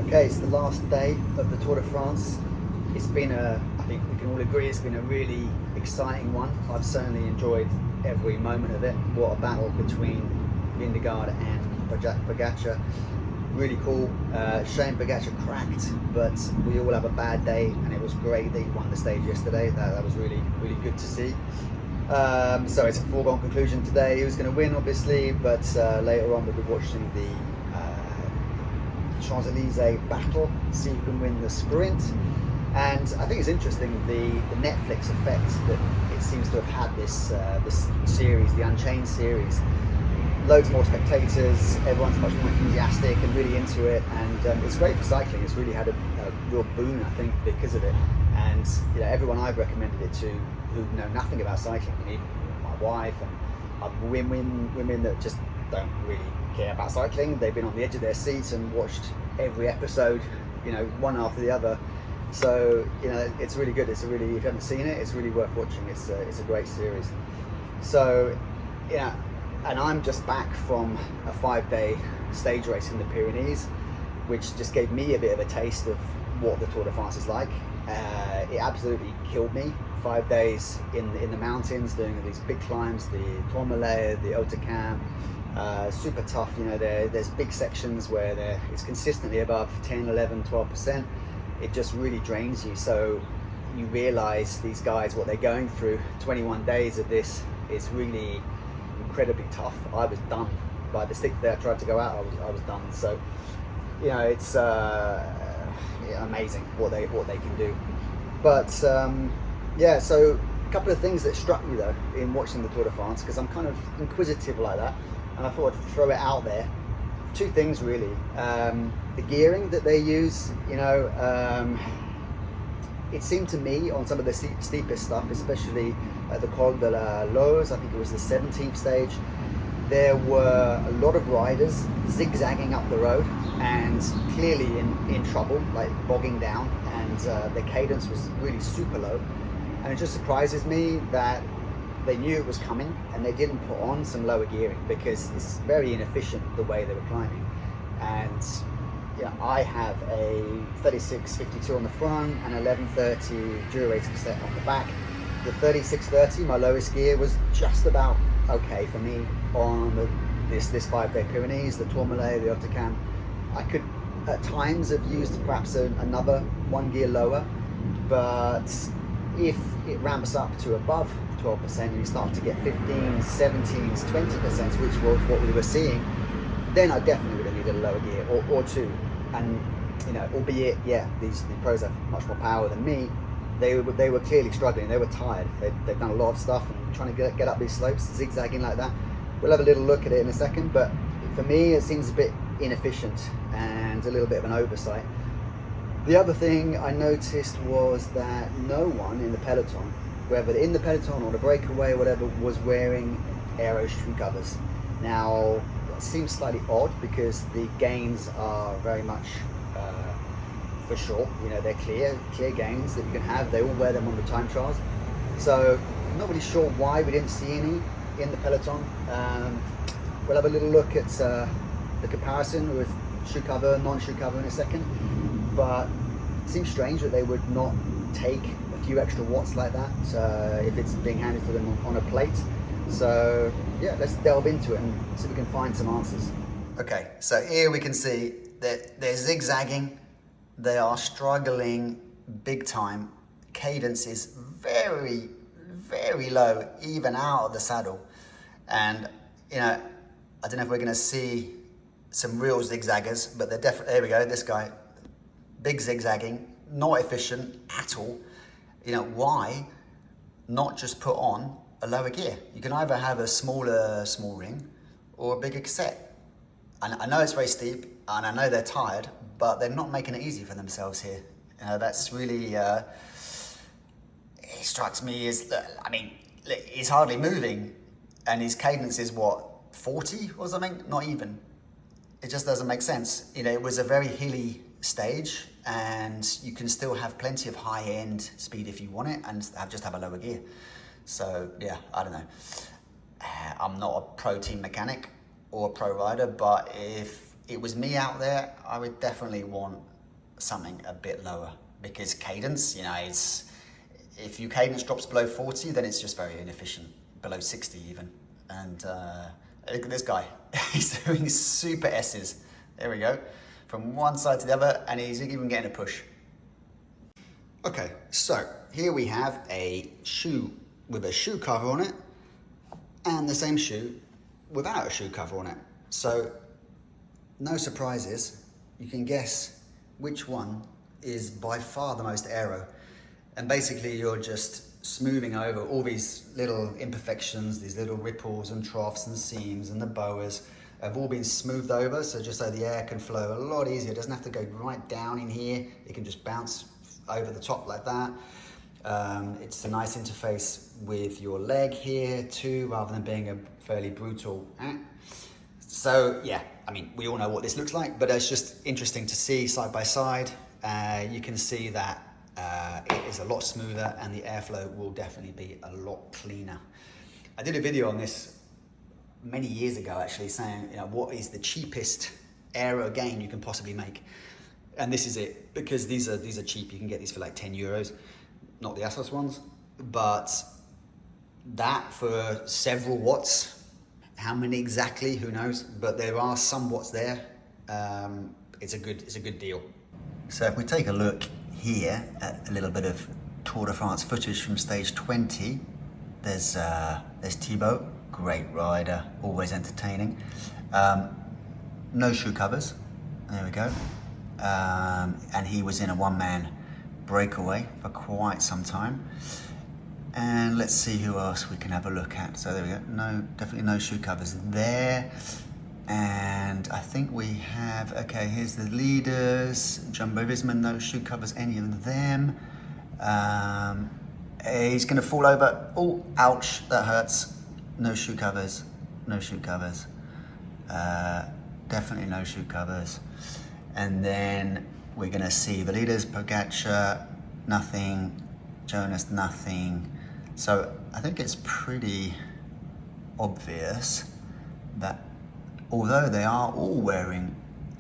Okay, it's the last day of the Tour de France. It's been I think we can all agree, it's been a really exciting one. I've certainly enjoyed every moment of it. What a battle between Vingegaard and Pogacar. Really cool. Shame Pogacar cracked, but we all have a bad day, and it was great that he won the stage yesterday. That was really, really good to see. So it's a foregone conclusion today. He was going to win, obviously, but later on we'll be watching the Champs-Elysees battle, see who can win the sprint. And I think it's interesting the Netflix effect that it seems to have had this series, the Unchained series. Loads more spectators, everyone's much more enthusiastic and really into it, and it's great for cycling. It's really had a real boon, I think, because of it. And everyone I've recommended it to who know nothing about cycling, even my wife and other women that just don't really care about cycling, they've been on the edge of their seats and watched every episode, one after the other. So it's really good. If you haven't seen it, it's really worth watching. It's a great series. So and I'm just back from a 5-day stage race in the Pyrenees, which just gave me a bit of a taste of what the Tour de France is like. It absolutely killed me. 5 days in the mountains, doing these big climbs, the Tourmalet, the Haut-de-Camp. Super tough. There's big sections where it's consistently above 10, 11, 12%. It just really drains you. So you realize these guys, what they're going through. 21 days of this is really incredibly tough. I was done by the 6th day I tried to go out. I was done. So it's amazing what they can do. But so a couple of things that struck me though in watching the Tour de France, because I'm kind of inquisitive like that, and I thought I'd throw it out there. Two things really. The gearing that they use, it seemed to me on some of the steepest stuff, especially at the Col de la Loze, I think it was the 17th stage, there were a lot of riders zigzagging up the road and clearly in trouble, like bogging down, and their cadence was really super low. And it just surprises me that they knew it was coming and they didn't put on some lower gearing, because it's very inefficient the way they were climbing. And I have a 3652 on the front and 1130 Dura-Race cassette on the back. The 3630, my lowest gear, was just about okay for me on this 5-day Pyrenees, the Tourmalet, the Haut-de-Camp. I could at times have used perhaps another 1 gear lower, but if it ramps up to above 12% and you start to get 15s, 17s, 20%, which was what we were seeing, then I definitely would have needed a lower gear or two. And albeit the pros have much more power than me, they were clearly struggling. They were tired. They've done a lot of stuff and trying to get up these slopes, zigzagging like that. We'll have a little look at it in a second, but for me it seems a bit inefficient and a little bit of an oversight. The other thing I noticed was that no one in the peloton, whether in the peloton or the breakaway or whatever, was wearing aero shoe covers. Now, it seems slightly odd because the gains are very much for sure. They're clear gains that you can have. They all wear them on the time trials. So I'm not really sure why we didn't see any in the peloton. We'll have a little look at the comparison with shoe cover, non-shoe cover in a second. But it seems strange that they would not take a few extra watts like that if it's being handed to them on a plate. So let's delve into it and see if we can find some answers. Okay, so here we can see that they're zigzagging. They are struggling big time. Cadence is very, very low, even out of the saddle. And I don't know if we're going to see some real zigzaggers, but they're definitely, there we go, this guy, big zigzagging, not efficient at all. Why not just put on a lower gear? You can either have a smaller small ring or a bigger cassette. And I know it's very steep and I know they're tired, but they're not making it easy for themselves here. That's really, it strikes me as, he's hardly moving and his cadence is what, 40 or something? Not even. It just doesn't make sense. It was a very hilly stage and you can still have plenty of high-end speed if you want it and just have a lower gear. So I don't know. I'm not a pro team mechanic or a pro rider, but if it was me out there, I would definitely want something a bit lower, because cadence, you know, if your cadence drops below 40, then it's just very inefficient, below 60 even. And look at this guy, he's doing super S's. There we go, from one side to the other, and he's even getting a push. Okay, so here we have a shoe with a shoe cover on it, and the same shoe without a shoe cover on it. So no surprises, you can guess which one is by far the most aero. And basically you're just smoothing over all these little imperfections, these little ripples and troughs and seams, and the boas have all been smoothed over, so just so the air can flow a lot easier. It doesn't have to go right down in here, it can just bounce over the top like that. It's a nice interface with your leg here too, rather than being a fairly brutal. So yeah, I mean, we all know what this looks like, but it's just interesting to see side by side. You can see that it is a lot smoother, and the airflow will definitely be a lot cleaner. I did a video on this many years ago, actually, saying, you know, what is the cheapest aero game you can possibly make? And this is it, because these are cheap. You can get these for like 10 euros, not the Asos ones, but that for several watts. How many exactly, who knows, but there are some watts there. It's a good deal. So if we take a look here at a little bit of Tour de France footage from stage 20, there's Thibaut, great rider, always entertaining. No shoe covers, there we go. And he was in a one-man breakaway for quite some time. And let's see who else we can have a look at. So there we go, definitely no shoe covers there. And I think we have, okay, here's the leaders. Jumbo-Visma, no shoe covers, any of them. He's gonna fall over. Oh, ouch, that hurts. No shoe covers, no shoe covers. Definitely no shoe covers. And then we're gonna see the leaders, Pogacar, nothing, Jonas, nothing. So I think it's pretty obvious that although they are all wearing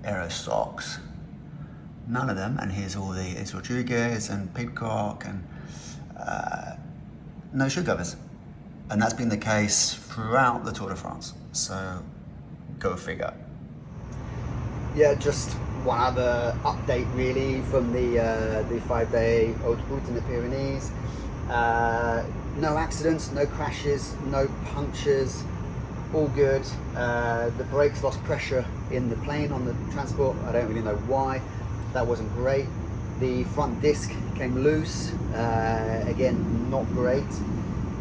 aero socks, none of them, and here's Rodriguez and Pidcock and no shoe covers. And that's been the case throughout the Tour de France. So go figure. Yeah, just one other update really from the 5-day Haute Route in the Pyrenees. No accidents, no crashes, no punctures, all good. The brakes lost pressure in the plane on the transport. I don't really know why. That wasn't great. The front disc came loose. Again, not great.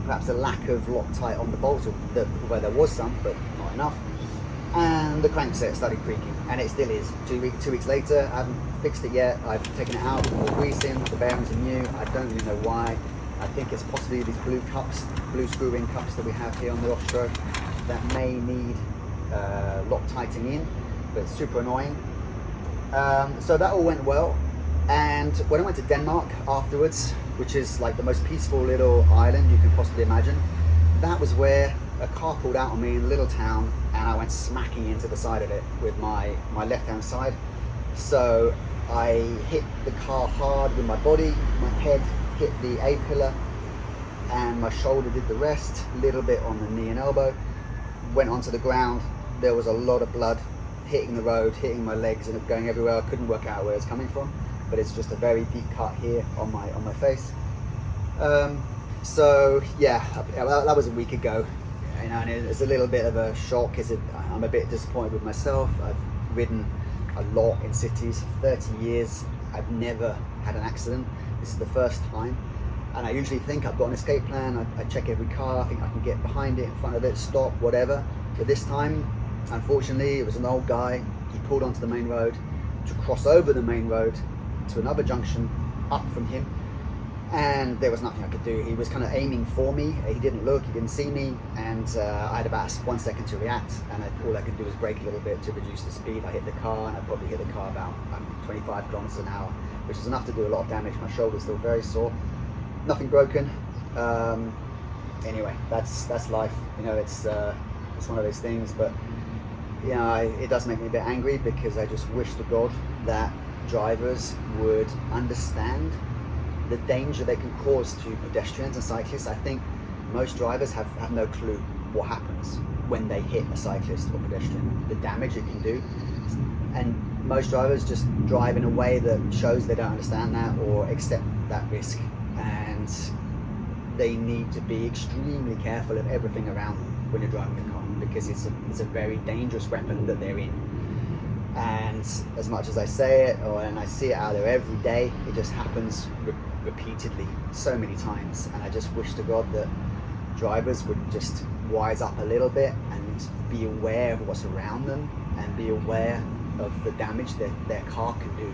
Perhaps a lack of Loctite on the bolts, although there was some, but not enough. And the crankset started creaking, and it still is. 2 weeks later, I haven't fixed it yet. I've taken it out, put grease in, the bearings are new. I don't really know why. I think it's possibly these blue screw-in cups that we have here on the Ostro that may need Loctiting in, but it's super annoying. So that all went well. And when I went to Denmark afterwards, which is like the most peaceful little island you can possibly imagine, that was where a car pulled out on me in a little town, and I went smacking into the side of it with my left-hand side. So I hit the car hard with my body, my head hit the A-pillar, and my shoulder did the rest, a little bit on the knee and elbow. Went onto the ground, there was a lot of blood hitting the road, hitting my legs and going everywhere. I couldn't work out where it's coming from, but it's just a very deep cut here on my face. So yeah, that was a week ago. You know, and it's a little bit of a shock. I'm a bit disappointed with myself. I've ridden a lot in cities, 30 years. I've never had an accident. This is the first time. And I usually think I've got an escape plan. I check every car. I think I can get behind it, in front of it, stop, whatever. But this time, unfortunately, it was an old guy. He pulled onto the main road to cross over the main road to another junction up from him. And there was nothing I could do. He was kind of aiming for me. He didn't look, he didn't see me, and I had about 1 second to react, and all I could do was brake a little bit to reduce the speed. I hit the car, and I probably hit the car about 25 kilometers an hour, which is enough to do a lot of damage. My shoulder's still very sore. Nothing broken. Anyway, that's life. You know, it's one of those things, but you know, it does make me a bit angry, because I just wish to God that drivers would understand the danger they can cause to pedestrians and cyclists. I think most drivers have no clue what happens when they hit a cyclist or pedestrian, the damage it can do. And most drivers just drive in a way that shows they don't understand that or accept that risk. And they need to be extremely careful of everything around them when you're driving a car, because it's a very dangerous weapon that they're in. And as much as I say it, and I see it out there every day, it just happens repeatedly so many times. And I just wish to God that drivers would just wise up a little bit and be aware of what's around them and be aware of the damage that their car can do.